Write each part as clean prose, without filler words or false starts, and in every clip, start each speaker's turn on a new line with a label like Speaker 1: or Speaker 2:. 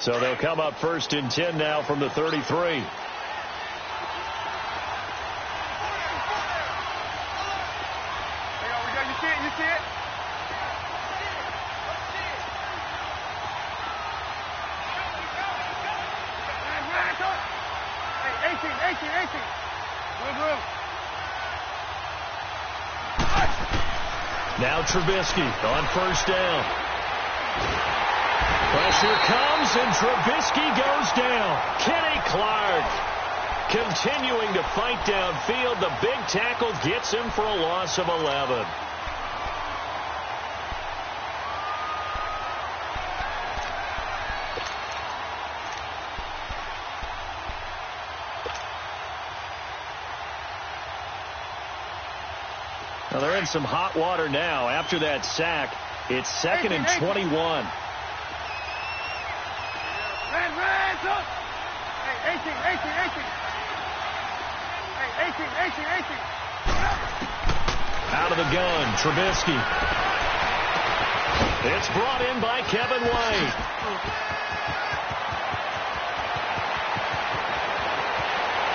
Speaker 1: So they'll come up 1st and 10 now from the 33. Now Trubisky on 1st down. Pressure comes, and Trubisky goes down. Kenny Clark continuing to fight downfield. The big tackle gets him for a loss of 11. Now they're in some hot water now. After that sack, it's 2nd and 21. Out of the gun, Trubisky. It's brought in by Kevin White.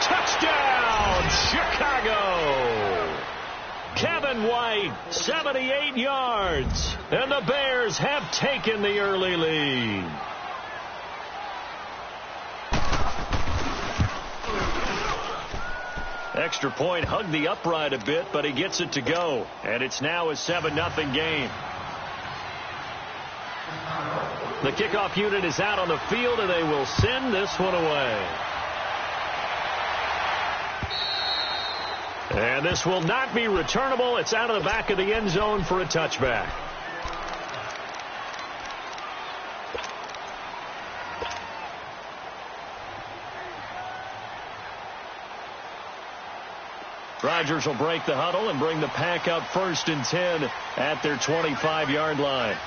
Speaker 1: Touchdown, Chicago! Kevin White, 78 yards. And the Bears have taken the early lead. Extra point hugged the upright a bit, but he gets it to go. And it's now a 7-0 game. The kickoff unit is out on the field, and they will send this one away. And this will not be returnable. It's out of the back of the end zone for a touchback. Rodgers will break the huddle and bring the pack up 1st and 10 at their 25-yard line.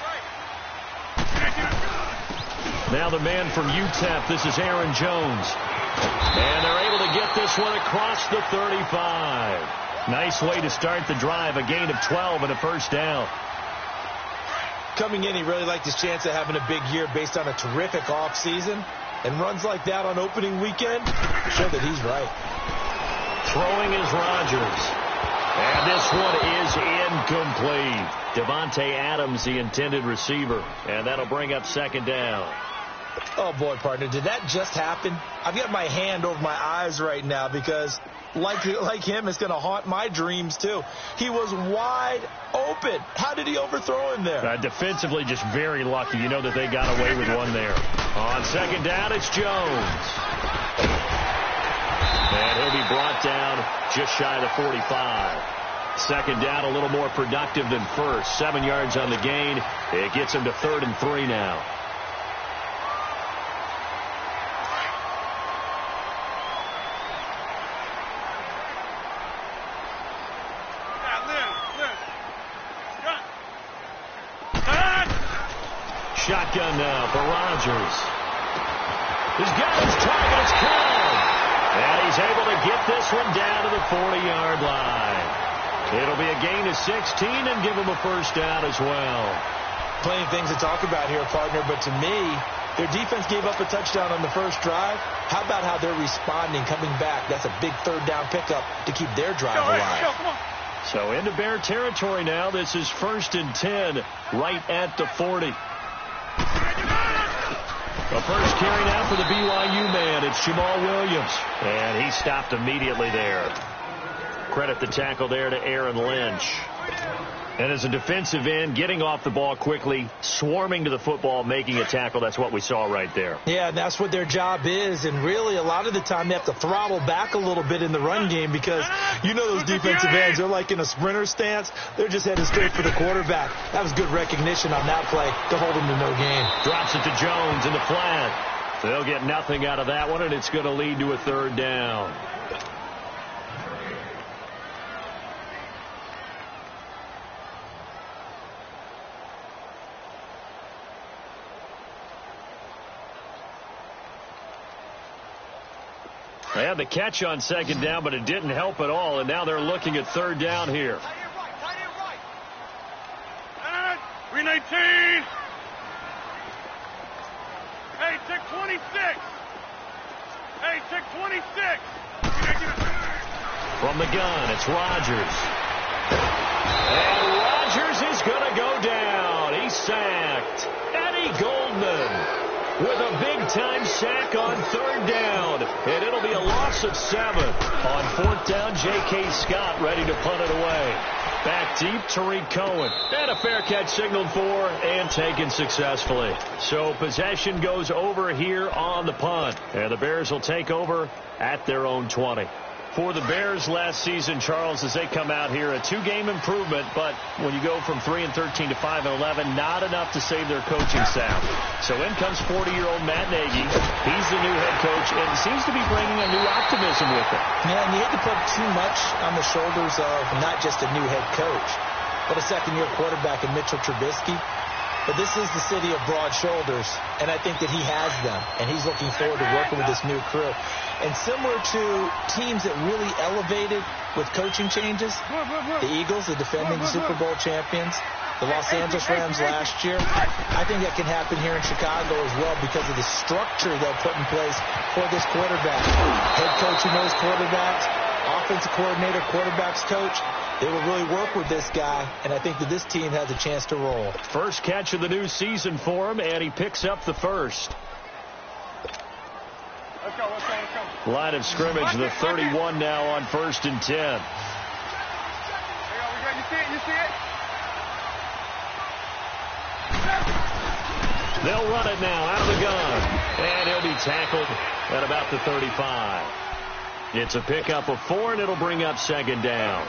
Speaker 1: Now the man from UTEP, this is Aaron Jones. And they're able to get this one across the 35. Nice way to start the drive, a gain of 12 and a 1st down.
Speaker 2: Coming in, he really liked his chance of having a big year based on a terrific offseason. And runs like that on opening weekend show that he's right.
Speaker 1: Throwing is Rodgers. And this one is incomplete. Devontae Adams, the intended receiver. And that'll bring up 2nd down.
Speaker 2: Oh, boy, partner, did that just happen? I've got my hand over my eyes right now because, like him, it's going to haunt my dreams, too. He was wide open. How did he overthrow him there?
Speaker 1: Defensively, just very lucky. You know that they got away with one there. On 2nd down, it's Jones. And he'll be brought down just shy of the 45. 2nd down, a little more productive than 1st. 7 yards on the gain. It gets him to 3rd and 3 now. Shotgun now for Rodgers. He's got his targets called. And he's able to get this one down to the 40-yard line. It'll be a gain of 16 and give him a 1st down as well.
Speaker 2: Plenty of things to talk about here, partner, but to me, their defense gave up a touchdown on the first drive. How about how they're responding, coming back? That's a big 3rd down pickup to keep their drive alive.
Speaker 1: So into Bear territory now. This is 1st and 10 right at the 40. The first carry now for the BYU man. It's Jamal Williams. And he stopped immediately there. Credit the tackle there to Aaron Lynch. And as a defensive end, getting off the ball quickly, swarming to the football, making a tackle, that's what we saw right there.
Speaker 2: Yeah, that's what their job is. And really, a lot of the time, they have to throttle back a little bit in the run game because you know those defensive ends, they're like in a sprinter stance. They're just headed straight for the quarterback. That was good recognition on that play to hold him to no gain.
Speaker 1: Drops it to Jones in the flat. They'll get nothing out of that one, and it's going to lead to a 3rd down. They had the catch on 2nd down, but it didn't help at all, and now they're looking at 3rd down here.
Speaker 3: 319. Hey, 620. check 26.
Speaker 1: From the gun, it's Rodgers. And Rodgers is going to go down. He's sacked. Eddie Goldman with a big-time sack on 3rd down. And it'll be a loss of 7. On 4th down, J.K. Scott ready to punt it away. Back deep, Tariq Cohen. And a fair catch signaled for and taken successfully. So possession goes over here on the punt. And the Bears will take over at their own 20. For the Bears last season, Charles, as they come out here, a 2-game improvement, but when you go from 3-13 to 5-11, not enough to save their coaching staff. So in comes 40-year-old Matt Nagy. He's the new head coach and seems to be bringing a new optimism with him.
Speaker 2: Yeah, and you hate to put too much on the shoulders of not just a new head coach, but a second-year quarterback in Mitchell Trubisky. But this is the city of broad shoulders, and I think that he has them, and he's looking forward to working with this new crew. And similar to teams that really elevated with coaching changes, the Eagles, the defending Super Bowl champions, the Los Angeles Rams last year, I think that can happen here in Chicago as well because of the structure they'll put in place for this quarterback. Head coach who knows quarterbacks, offensive coordinator, quarterbacks coach. They will really work with this guy, and I think that this team has a chance to roll.
Speaker 1: First catch of the new season for him, and he picks up the first.
Speaker 3: Let's go, let's go, let's go.
Speaker 1: Line of scrimmage, the 31 now on 1st and 10.
Speaker 3: There you go, we got, you see it, you see it?
Speaker 1: They'll run it now out of the gun, and he'll be tackled at about the 35. It's a pickup of 4, and it'll bring up 2nd down.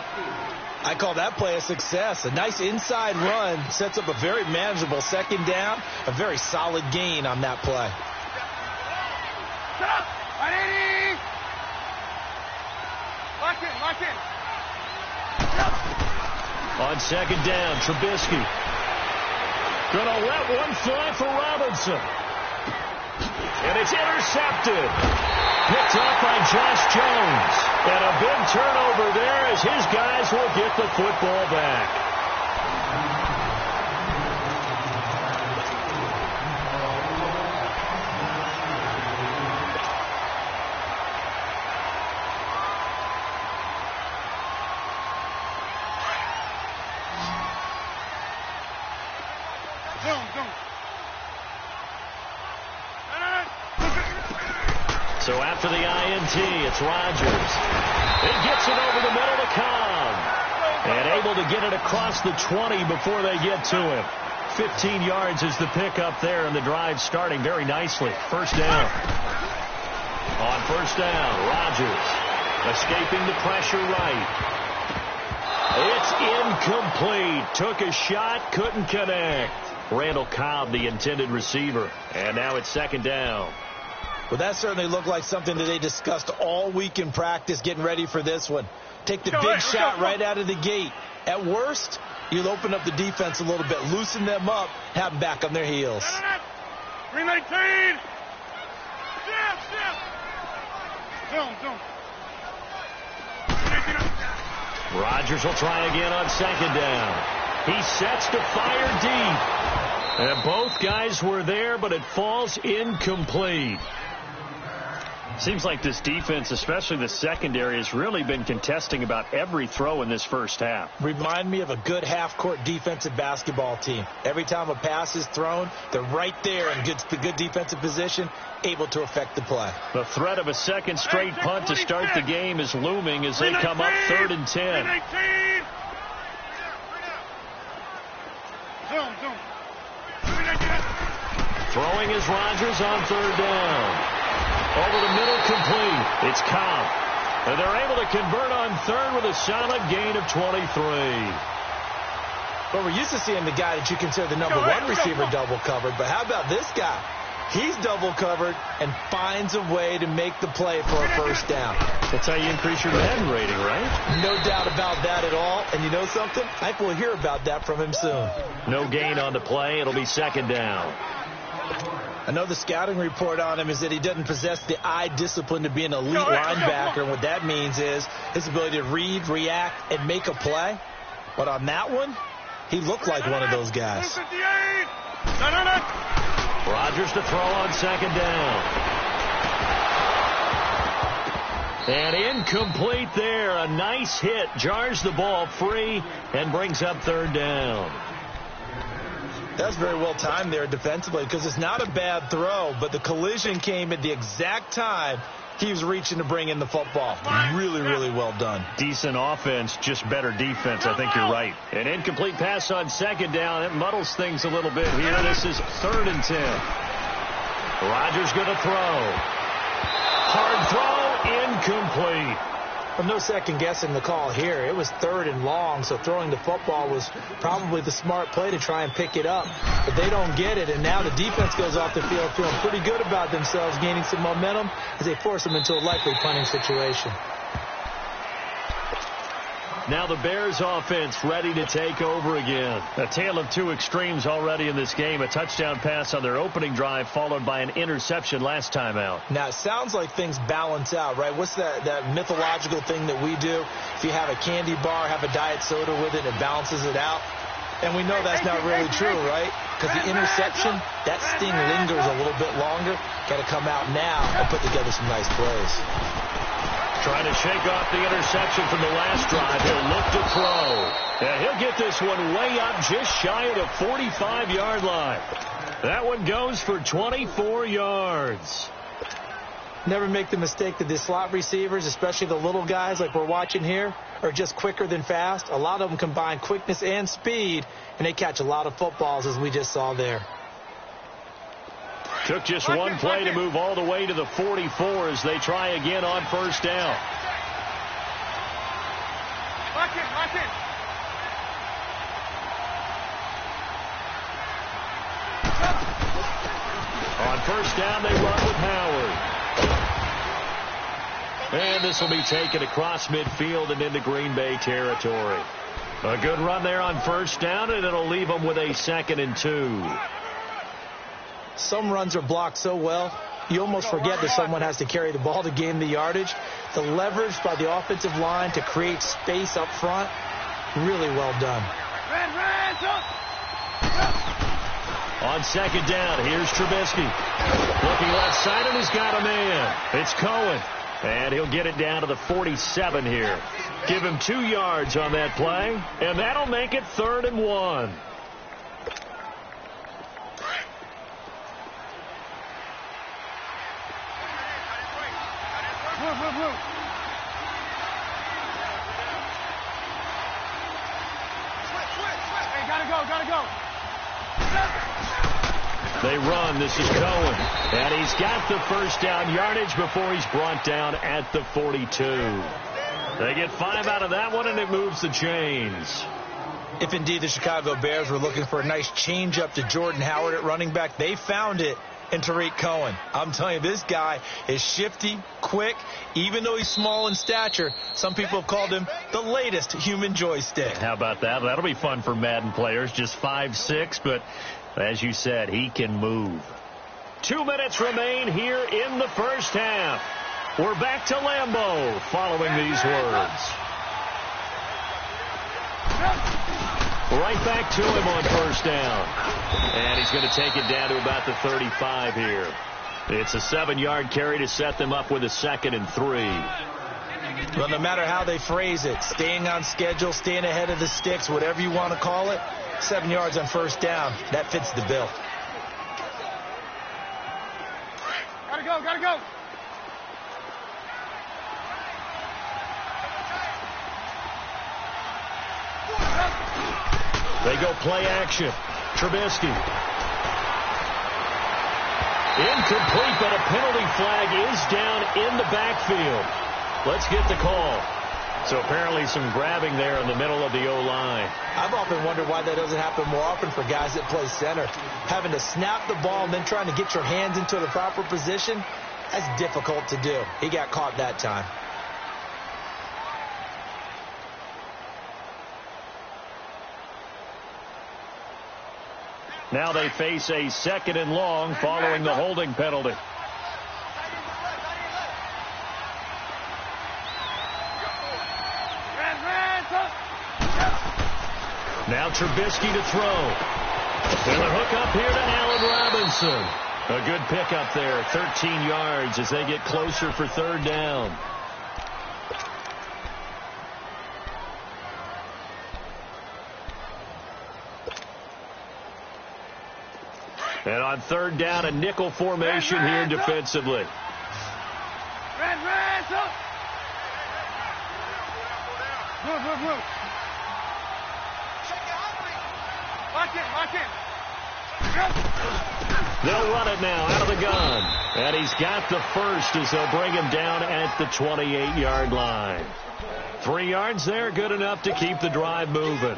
Speaker 2: I call that play a success. A nice inside run sets up a very manageable 2nd down. A very solid gain on that play.
Speaker 3: Lock in, lock in.
Speaker 1: On 2nd down, Trubisky. Gonna let one fly for Robinson. And it's intercepted. Picked off by Josh Jones. And a big turnover there as his guys will get the football back. So after the INT, it's Rodgers. He gets it over the middle to Cobb. And able to get it across the 20 before they get to him. 15 yards is the pickup there, and the drive starting very nicely. 1st down. On 1st down, Rodgers escaping the pressure right. It's incomplete. Took a shot, couldn't connect. Randall Cobb, the intended receiver. And now it's 2nd down.
Speaker 2: Well, that certainly looked like something that they discussed all week in practice getting ready for this one. Take the big shot right out of the gate. At worst, you'll open up the defense a little bit, loosen them up, have them back on their heels.
Speaker 3: 319. Zoom.
Speaker 1: Rodgers will try again on 2nd down. He sets to fire deep. And both guys were there, but it falls incomplete. Seems like this defense, especially the secondary, has really been contesting about every throw in this first half.
Speaker 2: Remind me of a good half-court defensive basketball team. Every time a pass is thrown, they're right there in good defensive position, able to affect the play.
Speaker 1: The threat of a second straight punt to start the game is looming as they come up 3rd and 10.
Speaker 3: Zoom.
Speaker 1: Throwing is Rodgers on 3rd down. Over the middle, complete. It's Cobb. And they're able to convert on 3rd with a solid gain of 23.
Speaker 2: Well, we're used to seeing the guy that you consider the number 1 receiver double covered. But how about this guy? He's double covered and finds a way to make the play for a 1st down.
Speaker 1: That's how you increase your man rating, right?
Speaker 2: No doubt about that at all. And you know something? I think we'll hear about that from him soon.
Speaker 1: No gain on the play. It'll be 2nd down.
Speaker 2: I know the scouting report on him is that he doesn't possess the eye discipline to be an elite linebacker. And what that means is his ability to read, react, and make a play. But on that one, he looked like one of those guys.
Speaker 1: Rodgers to throw on 2nd down. And incomplete there. A nice hit. Jars the ball free and brings up third down.
Speaker 2: That's very well timed there defensively because it's not a bad throw, but the collision came at the exact time he was reaching to bring in the football. Really, really well done.
Speaker 1: Decent offense, just better defense. I think you're right. An incomplete pass on second down. It muddles things a little bit here. This is 3rd and 10. Rodgers going to throw. Hard throw, incomplete.
Speaker 2: Well, no second guessing the call here. It was 3rd and long, so throwing the football was probably the smart play to try and pick it up. But they don't get it, and now the defense goes off the field feeling pretty good about themselves, gaining some momentum as they force them into a likely punting situation.
Speaker 1: Now the Bears offense ready to take over again. A tale of two extremes already in this game. A touchdown pass on their opening drive followed by an interception last time out.
Speaker 2: Now, it sounds like things balance out, right? What's that mythological thing that we do? If you have a candy bar, have a diet soda with it, it balances it out. And we know that's not really true, right? Because the interception, that sting lingers a little bit longer. Got to come out now and put together some nice plays.
Speaker 1: Trying to shake off the interception from the last drive. He'll look to throw. Yeah, he'll get this one way up just shy of the 45-yard line. That one goes for 24 yards.
Speaker 2: Never make the mistake that the slot receivers, especially the little guys like we're watching here, are just quicker than fast. A lot of them combine quickness and speed, and they catch a lot of footballs, as we just saw there.
Speaker 1: Took just one play to move all the way to the 44 as they try again on 1st down.
Speaker 3: Watch it.
Speaker 1: On 1st down, they run with Howard. And this will be taken across midfield and into Green Bay territory. A good run there on 1st down, and it'll leave them with a 2nd and 2.
Speaker 2: Some runs are blocked so well, you almost forget that someone has to carry the ball to gain the yardage. The leverage by the offensive line to create space up front, really well done.
Speaker 1: On 2nd down, here's Trubisky. Looking left side, and he's got a man. It's Cohen. And he'll get it down to the 47 here. Give him 2 yards on that play, and that'll make it 3rd and 1.
Speaker 3: Hey, gotta go.
Speaker 1: They run. This is Cohen. And he's got the 1st down yardage before he's brought down at the 42. They get 5 out of that one, and it moves the chains.
Speaker 2: If indeed the Chicago Bears were looking for a nice change-up to Jordan Howard at running back, they found it in Tariq Cohen. I'm telling you, this guy is shifty, quick, even though he's small in stature. Some people have called him the latest human joystick.
Speaker 1: How about that? That'll be fun for Madden players. Just 5'6", but as you said, he can move. 2 minutes remain here in the 1st half. We're back to Lambeau following these words. Right back to him on 1st down. And he's going to take it down to about the 35 here. It's a 7-yard carry to set them up with a 2nd and 3.
Speaker 2: Well, no matter how they phrase it, staying on schedule, staying ahead of the sticks, whatever you want to call it, 7 yards on 1st down, that fits the bill.
Speaker 3: Gotta go.
Speaker 1: They go play action. Trubisky. Incomplete, but a penalty flag is down in the backfield. Let's get the call. So apparently some grabbing there in the middle of the O-line.
Speaker 2: I've often wondered why that doesn't happen more often for guys that play center. Having to snap the ball and then trying to get your hands into the proper position, that's difficult to do. He got caught that time.
Speaker 1: Now they face a 2nd and long following the holding penalty. Now Trubisky to throw. And the hook up here to Allen Robinson. A good pickup there, 13 yards as they get closer for 3rd down. And on third down, a nickel formation here defensively.
Speaker 3: Red, up. Move. Watch it.
Speaker 1: They'll run it now out of the gun. And he's got the first as they'll bring him down at the 28-yard line. 3 yards there, good enough to keep the drive moving.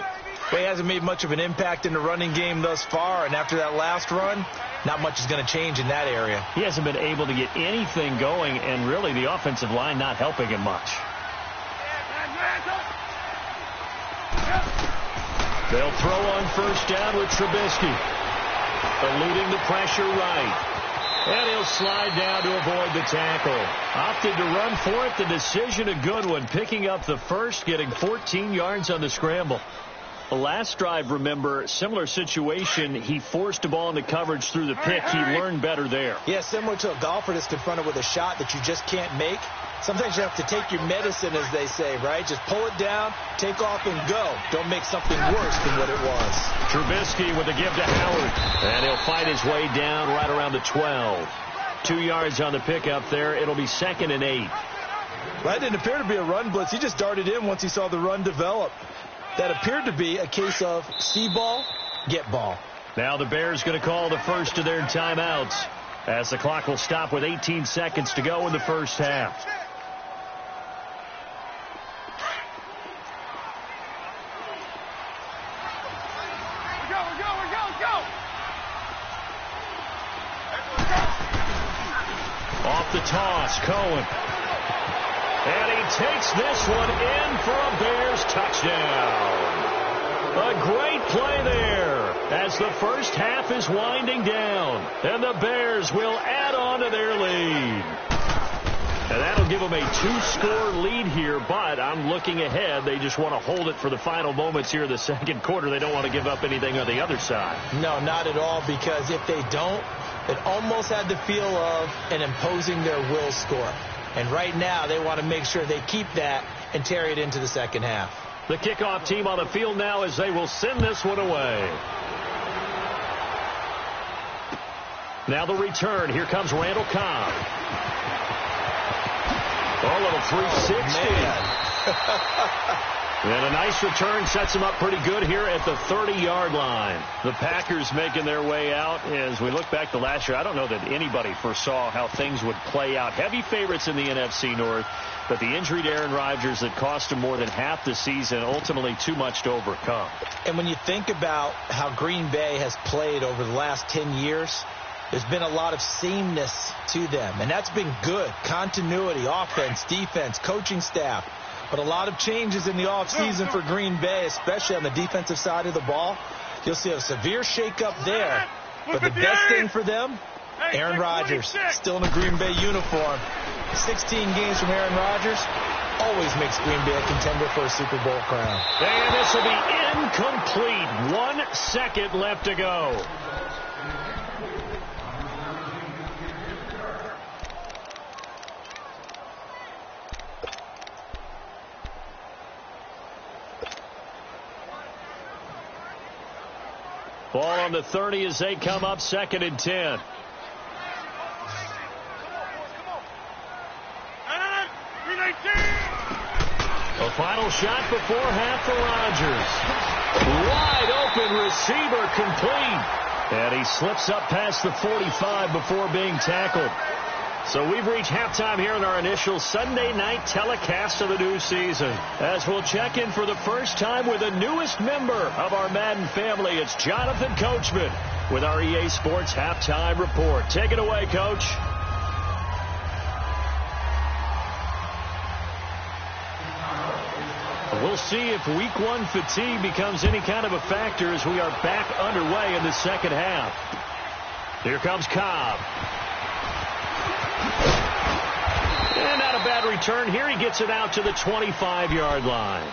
Speaker 2: He hasn't made much of an impact in the running game thus far, and after that last run, not much is going to change in that area.
Speaker 1: He hasn't been able to get anything going, and really the offensive line not helping him much. They'll throw on first down with Trubisky. Eluding the pressure right. And he'll slide down to avoid the tackle. Opted to run for it. The decision a good one. Picking up the first, getting 14 yards on the scramble. The last drive, remember, similar situation. He forced a ball into coverage through the pick. He learned better there.
Speaker 2: Yeah, similar to a golfer that's confronted with a shot that you just can't make. Sometimes you have to take your medicine, as they say, right? Just pull it down, take off, and go. Don't make something worse than what it was.
Speaker 1: Trubisky with a give to Howard. And he'll fight his way down right around the 12. 2 yards on the pickup there. It'll be 2nd and 8.
Speaker 2: That didn't appear to be a run blitz. He just darted in once he saw the run develop. That appeared to be a case of see ball, get ball.
Speaker 1: Now the Bears going to call the first of their timeouts as the clock will stop with 18 seconds to go in the first half.
Speaker 3: Go.
Speaker 1: Off the toss, Cohen. And he takes this one in for a Bears touchdown. A great play there as the first half is winding down. And the Bears will add on to their lead. And that'll give them a 2-score lead here, but I'm looking ahead. They just want to hold it for the final moments here in the second quarter. They don't want to give up anything on the other side.
Speaker 2: No, not at all, because if they don't, it almost had the feel of an imposing their will score. And right now, they want to make sure they keep that and carry it into the second half.
Speaker 1: The kickoff team on the field now as they will send this one away. Now the return. Here comes Randall Cobb. A little 360. And a nice return sets him up pretty good here at the 30-yard line. The Packers making their way out. As we look back to last year, I don't know that anybody foresaw how things would play out. Heavy favorites in the NFC North, but the injury to Aaron Rodgers that cost him more than half the season, ultimately too much to overcome.
Speaker 2: And when you think about how Green Bay has played over the last 10 years, there's been a lot of sameness to them, and that's been good. Continuity, offense, defense, coaching staff. But a lot of changes in the offseason for Green Bay, especially on the defensive side of the ball. You'll see a severe shakeup there. But the best thing for them, Aaron Rodgers, still in a Green Bay uniform. 16 games from Aaron Rodgers always makes Green Bay a contender for a Super Bowl crown.
Speaker 1: And this will be incomplete. 1 second left to go. Ball on the 30 as they come up 2nd and 10. A final shot before half for Rodgers. Wide open receiver complete. And he slips up past the 45 before being tackled. So we've reached halftime here in our initial Sunday night telecast of the new season. As we'll check in for the first time with the newest member of our Madden family, it's Jonathan Coachman with our EA Sports Halftime Report. Take it away, Coach. We'll see if Week 1 fatigue becomes any kind of a factor as we are back underway in the second half. Here comes Cobb. And not a bad return here. He gets it out to the 25-yard line.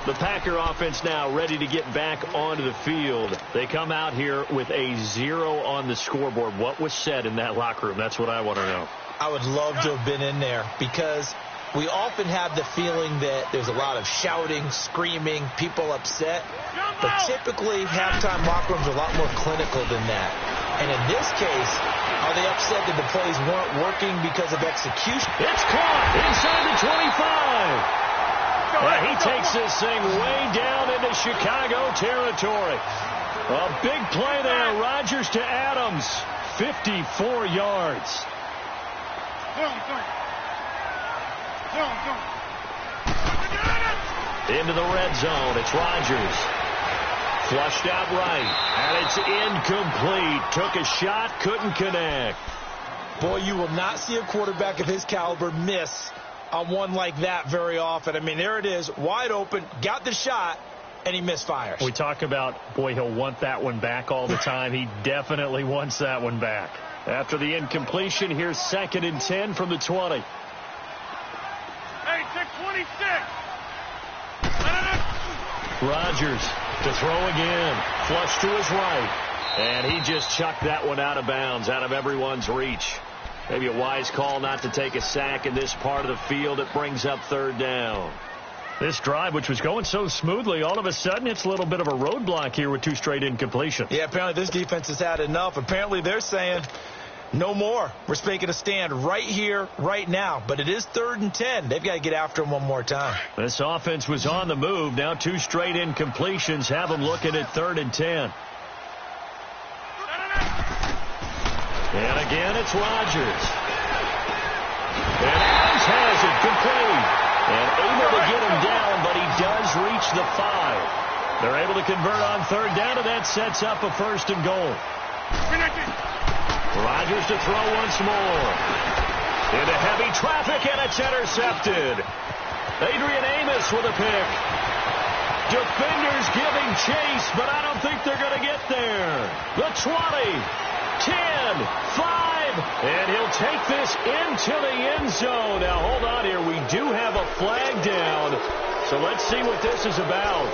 Speaker 1: The Packer offense now ready to get back onto the field. They come out here with a 0 on the scoreboard. What was said in that locker room? That's what I want to know.
Speaker 2: I would love to have been in there because we often have the feeling that there's a lot of shouting, screaming, people upset. But typically, halftime locker rooms are a lot more clinical than that. And in this case, are they upset that the plays weren't working because of execution?
Speaker 1: It's caught inside the 25. And he takes this thing way down into Chicago territory. A big play there. Rodgers to Adams. 54 yards. Into the red zone. It's Rodgers. Flushed out right. And it's incomplete. Took a shot. Couldn't connect.
Speaker 2: Boy, you will not see a quarterback of his caliber miss on one like that very often. I mean, there it is. Wide open. Got the shot. And he misfires.
Speaker 1: We talk about, boy, he'll want that one back all the time. He definitely wants that one back. After the incompletion, here's 2nd and 10 from the 20.
Speaker 3: Hey, 626.
Speaker 1: Rodgers to throw again. Flush to his right. And he just chucked that one out of bounds, out of everyone's reach. Maybe a wise call not to take a sack in this part of the field. It brings up 3rd down. This drive, which was going so smoothly, all of a sudden it's a little bit of a roadblock here with 2 straight incompletions.
Speaker 2: Yeah, apparently this defense has had enough. Apparently they're saying, no more. We're making a stand right here, right now. But it is 3rd and 10. They've got to get after him one more time.
Speaker 1: This offense was on the move. Now 2 straight incompletions have them looking at 3rd and 10. And again, it's Rodgers. And Adams has it complete. And able to get him down, but he does reach the 5. They're able to convert on 3rd down, and that sets up a 1st and goal. Rodgers to throw once more. Into heavy traffic, and it's intercepted. Adrian Amos with a pick. Defenders giving chase, but I don't think they're going to get there. The 20, 10, 5. And he'll take this into the end zone. Now, hold on here. We do have a flag down. So let's see what this is about.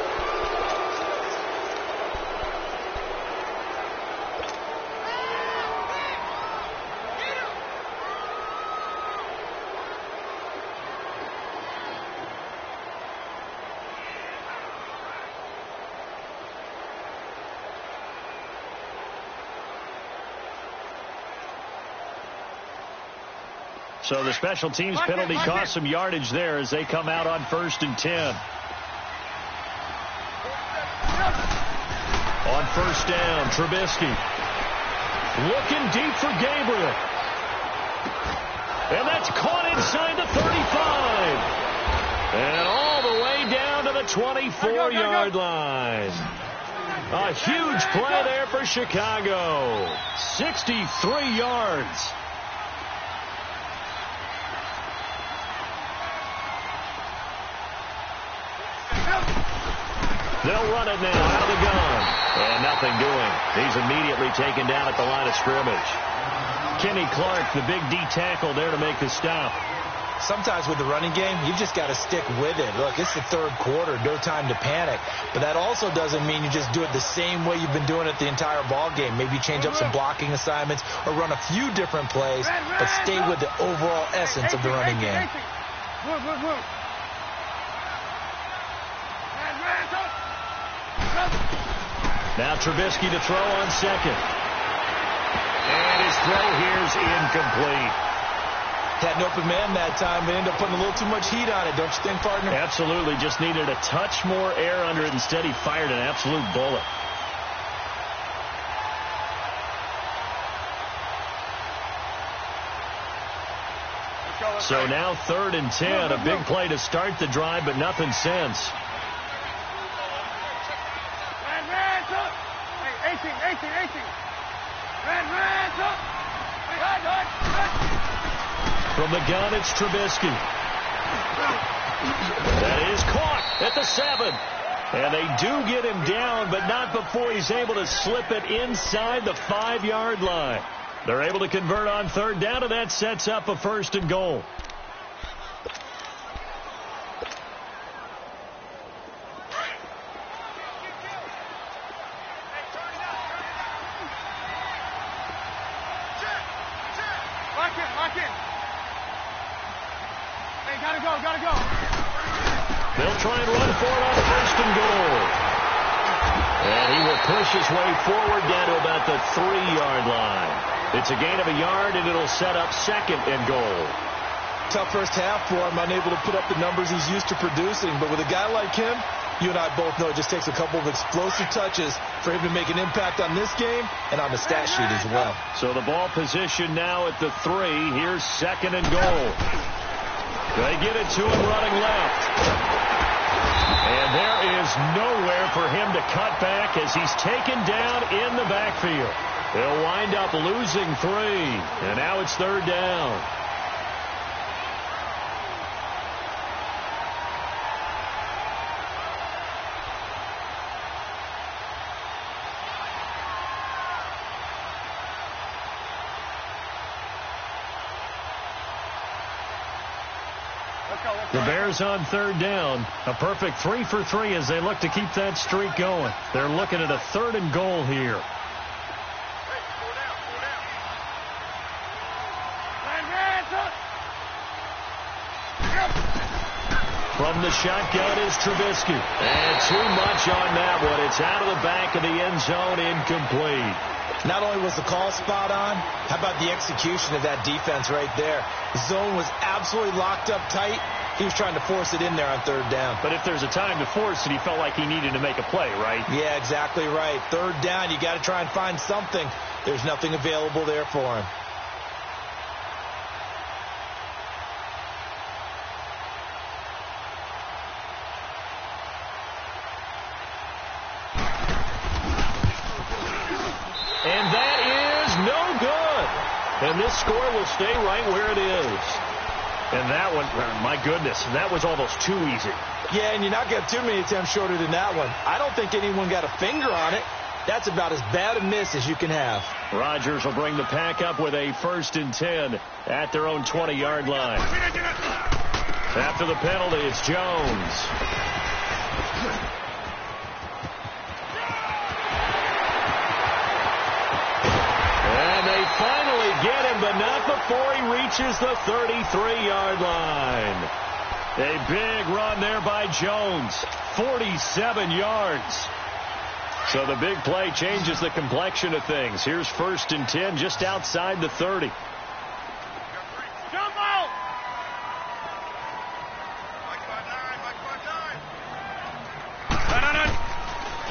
Speaker 1: So the special teams penalty cost some yardage there as they come out on 1st and 10. On 1st down, Trubisky. Looking deep for Gabriel. And that's caught inside the 35. And all the way down to the 24-yard line. A huge play there for Chicago. 63 yards. They'll run it now out of the gun. And nothing doing. He's immediately taken down at the line of scrimmage. Kenny Clark, the big D tackle there to make the stop.
Speaker 2: Sometimes with the running game, you just got to stick with it. Look, it's the 3rd quarter, no time to panic. But that also doesn't mean you just do it the same way you've been doing it the entire ball game. Maybe change up some blocking assignments or run a few different plays, but stay with the overall essence of the running game.
Speaker 1: Now Trubisky to throw on 2nd. And his throw here's incomplete.
Speaker 2: Had an open man that time, but ended up putting a little too much heat on it, don't you think, partner?
Speaker 1: Absolutely. Just needed a touch more air under it. Instead, he fired an absolute bullet. So now 3rd and 10. A big play to start the drive, but nothing since. From the gun, it's Trubisky. That is caught at the 7. And they do get him down, but not before he's able to slip it inside the 5-yard line. They're able to convert on 3rd down, and that sets up a 1st and goal. They'll try and run for it on 1st and goal. And he will push his way forward down to about the 3-yard line. It's a gain of a yard, and it'll set up 2nd and goal.
Speaker 2: Tough first half for him, unable to put up the numbers he's used to producing. But with a guy like him, you and I both know it just takes a couple of explosive touches for him to make an impact on this game and on the stat sheet as well.
Speaker 1: So the ball position now at the 3. Here's 2nd and goal. They get it to him running left. And there is nowhere for him to cut back as he's taken down in the backfield. They'll wind up losing 3. And now it's 3rd down. The Bears on 3rd down. A perfect 3 for 3 as they look to keep that streak going. They're looking at a 3rd and goal here. From the shotgun is Trubisky. And too much on that one. It's out of the back of the end zone, incomplete.
Speaker 2: Not only was the call spot on, how about the execution of that defense right there? The zone was absolutely locked up tight. He was trying to force it in there on 3rd down.
Speaker 1: But if there's a time to force it, he felt like he needed to make a play, right?
Speaker 2: Yeah, exactly right. 3rd down, you got to try and find something. There's nothing available there for him.
Speaker 1: And that is no good. And this score will stay right where it is. And that one, my goodness, that was almost too easy.
Speaker 2: Yeah, and you're not getting too many attempts shorter than that one. I don't think anyone got a finger on it. That's about as bad a miss as you can have.
Speaker 1: Rodgers will bring the pack up with a 1st and 10 at their own 20-yard line. After the penalty, it's Jones. And they finally get him, but not before he reaches the 33-yard line. A big run there by Jones. 47 yards. So the big play changes the complexion of things. Here's 1st and 10 just outside the 30.
Speaker 3: Jump out!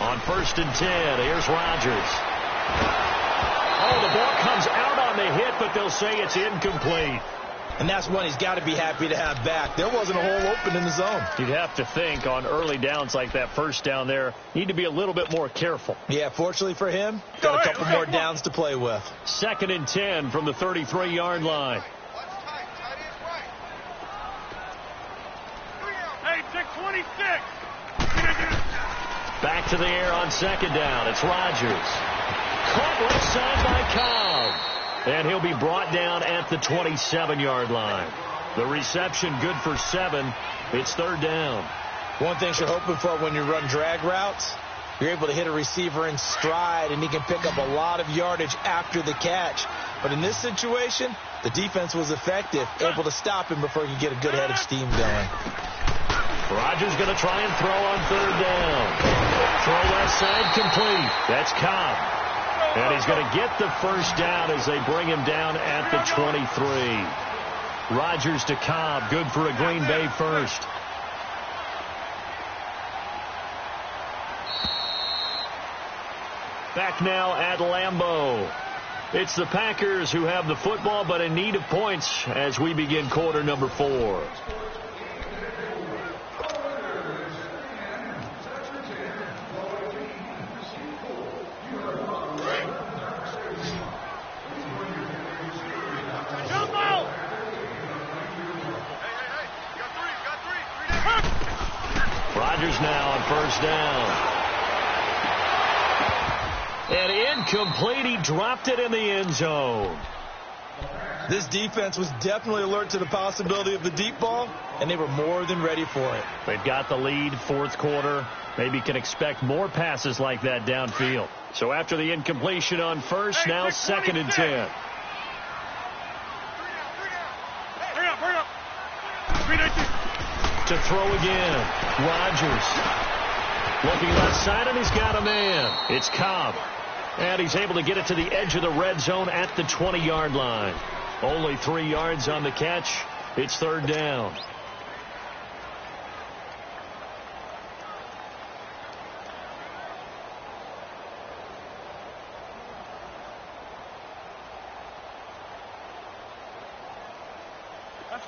Speaker 1: On 1st and 10, here's Rodgers. Oh, the ball comes out on the hit, but they'll say it's incomplete.
Speaker 2: And that's one he's got to be happy to have back. There wasn't a hole open in the zone.
Speaker 1: You'd have to think on early downs like that 1st down there, need to be a little bit more careful.
Speaker 2: Yeah, fortunately for him, got a couple more downs to play with.
Speaker 1: 2nd and 10 from the 33-yard line.
Speaker 3: Hey, 626.
Speaker 1: Back to the air on 2nd down. It's Rodgers. Caught left side by Cobb. And he'll be brought down at the 27-yard line. The reception good for 7. It's 3rd down.
Speaker 2: One thing you're hoping for when you run drag routes, you're able to hit a receiver in stride, and he can pick up a lot of yardage after the catch. But in this situation, the defense was effective, able to stop him before he could get a good head of steam going.
Speaker 1: Rodgers going to try and throw on 3rd down. Throw left side complete. That's Cobb. And he's going to get the 1st down as they bring him down at the 23. Rodgers to Cobb. Good for a Green Bay 1st. Back now at Lambeau. It's the Packers who have the football, but in need of points as we begin quarter number 4. Rodgers now on 1st down. And incomplete. He dropped it in the end zone.
Speaker 2: This defense was definitely alert to the possibility of the deep ball, and they were more than ready for it.
Speaker 1: They've got the lead, 4th quarter. Maybe can expect more passes like that downfield. So after the incompletion on 1st, now 2nd and 10. To throw again, Rodgers. Looking left side, and he's got a man. It's Cobb. And he's able to get it to the edge of the red zone at the 20-yard line. Only 3 yards on the catch. It's third down.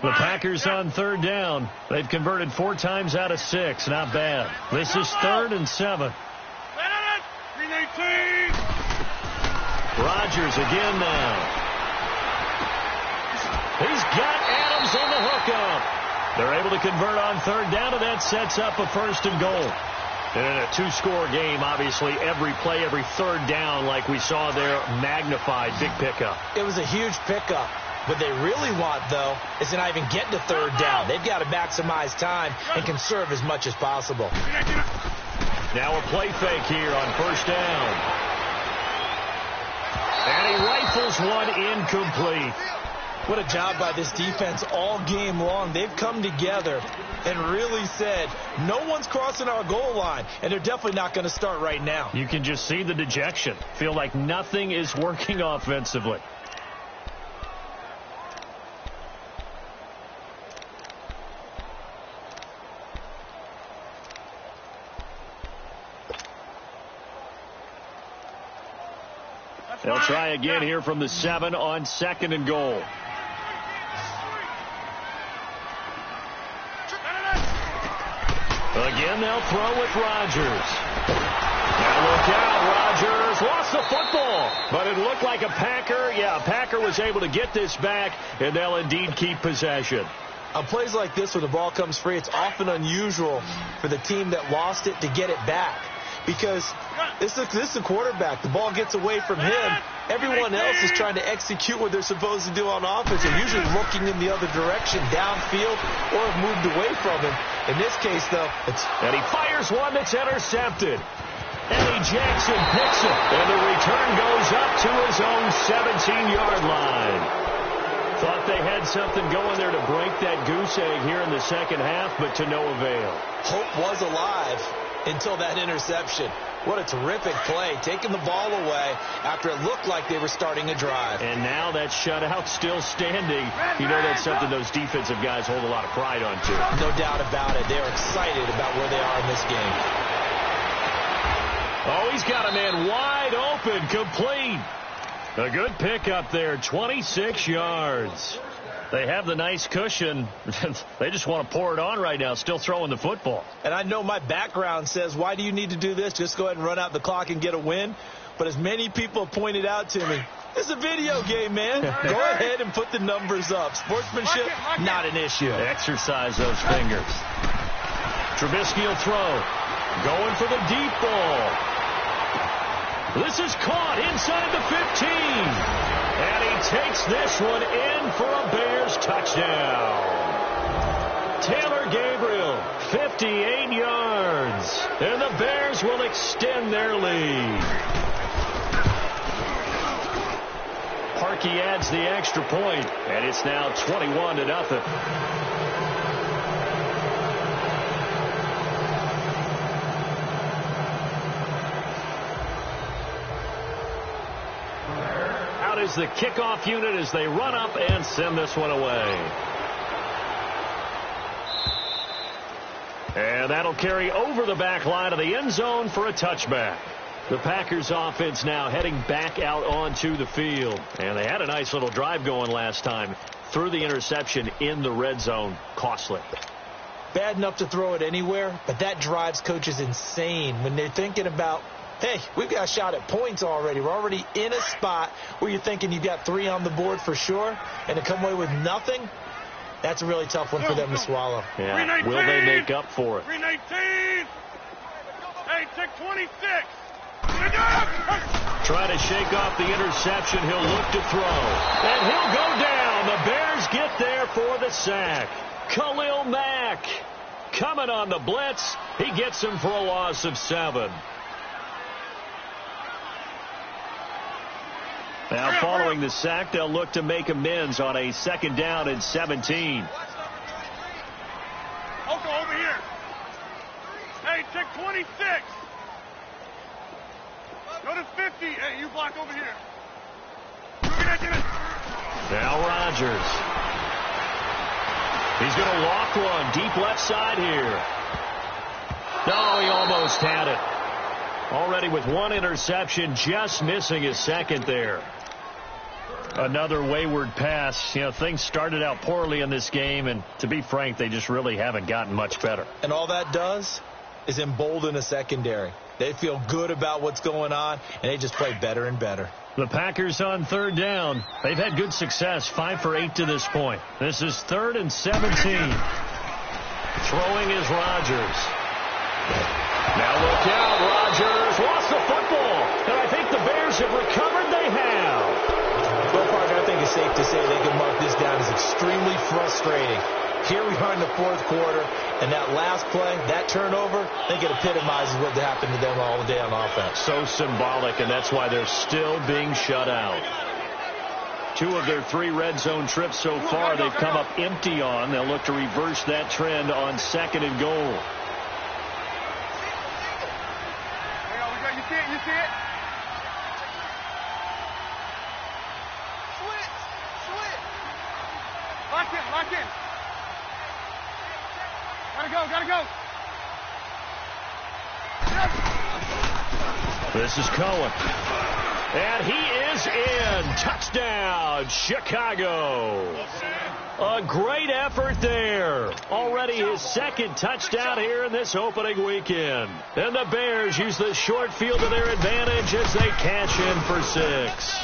Speaker 1: The Packers on third down. They've converted 4 times out of 6. Not bad. This is 3rd and 7. Rodgers again now. He's got Adams on the hookup. They're able to convert on third down, and that sets up a 1st and goal. And in a 2-score game, obviously, every play, every third down, like we saw there, magnified. Big pickup.
Speaker 2: It was a huge pickup. What they really want, though, is to not even get to third down. They've got to maximize time and conserve as much as possible.
Speaker 1: Now a play fake here on 1st down. And he rifles one incomplete.
Speaker 2: What a job by this defense all game long. They've come together and really said, no one's crossing our goal line, and they're definitely not going to start right now.
Speaker 1: You can just see the dejection. Feel like nothing is working offensively. They'll try again here from the 7 on 2nd and goal. Again, they'll throw with Rodgers. Now look out, Rodgers lost the football. But it looked like a Packer. Yeah, a Packer was able to get this back, and they'll indeed keep possession.
Speaker 2: On plays like this where the ball comes free, it's often unusual for the team that lost it to get it back. Because this is a quarterback. The ball gets away from him. Everyone else is trying to execute what they're supposed to do on offense. They're usually looking in the other direction, downfield, or have moved away from him. In this case, though,
Speaker 1: and he fires one that's intercepted. Eddie Jackson picks it, and the return goes up to his own 17-yard line. Thought they had something going there to break that goose egg here in the second half, but to no avail.
Speaker 2: Hope was alive until that interception. What a terrific play, taking the ball away after it looked like they were starting a drive.
Speaker 1: And now that shutout still standing. You know that's something those defensive guys hold a lot of pride on, too.
Speaker 2: No doubt about it. They're excited about where they are in this game.
Speaker 1: Oh, he's got a man wide open, complete. A good pickup there, 26 yards. They have the nice cushion. They just want to pour it on right now, still throwing the football.
Speaker 2: And I know my background says, why do you need to do this? Just go ahead and run out the clock and get a win. But as many people have pointed out to me, it's a video game, man. Go ahead and put the numbers up. Sportsmanship, not an issue.
Speaker 1: Exercise those fingers. Trubisky will throw. Going for the deep ball. This is caught inside the 15. And he takes this one in for a Bears touchdown. Taylor Gabriel, 58 yards. And the Bears will extend their lead. Parkey adds the extra point, and it's now 21-0. Is the kickoff unit as they run up and send this one away. And that'll carry over the back line of the end zone for a touchback. The Packers offense now heading back out onto the field. And they had a nice little drive going last time. Threw the interception in the red zone. Costly.
Speaker 2: Bad enough to throw it anywhere, but that drives coaches insane when they're thinking about, hey, we've got a shot at points already. We're already in a spot where you're thinking you got 3 on the board for sure, and to come away with nothing, that's a really tough one for them to swallow.
Speaker 1: Yeah. Will they make up for it?
Speaker 3: 319. Hey, take 26.
Speaker 1: Trying to shake off the interception. He'll look to throw. And he'll go down. The Bears get there for the sack. Khalil Mack coming on the blitz. He gets him for a loss of 7. Now, following the sack, they'll look to make amends on a 2nd down and 17.
Speaker 3: Over here. Hey, Check 26. Go to 50. Hey, you block over here.
Speaker 1: Now Rodgers. He's going to walk one deep left side here. No, he almost had it. Already with one interception, just missing his second there. Another wayward pass. You know, things started out poorly in this game, and to be frank, they just really haven't gotten much better.
Speaker 2: And all that does is embolden a secondary. They feel good about what's going on, and they just play better and better.
Speaker 1: The Packers on third down. They've had good success, 5 for 8 to this point. This is 3rd and 17. Throwing is Rodgers. Now look out, Rodgers lost the football, and I think the Bears have recovered. They have.
Speaker 2: Well, partner, I think it's safe to say they can mark this down as extremely frustrating. Here we are in the 4th quarter, and that last play, that turnover, I think it epitomizes what happened to them all day on offense.
Speaker 1: So symbolic, and that's why they're still being shut out. 2 of their 3 red zone trips so far they've come up empty on. They'll look to reverse that trend on 2nd and goal.
Speaker 3: You see it? You see it? Lock in, lock in. Gotta go. Yes.
Speaker 1: This is Cohen. And he is in. Touchdown, Chicago. A great effort there. Already his 2nd touchdown here in this opening weekend. And the Bears use the short field to their advantage as they cash in for 6.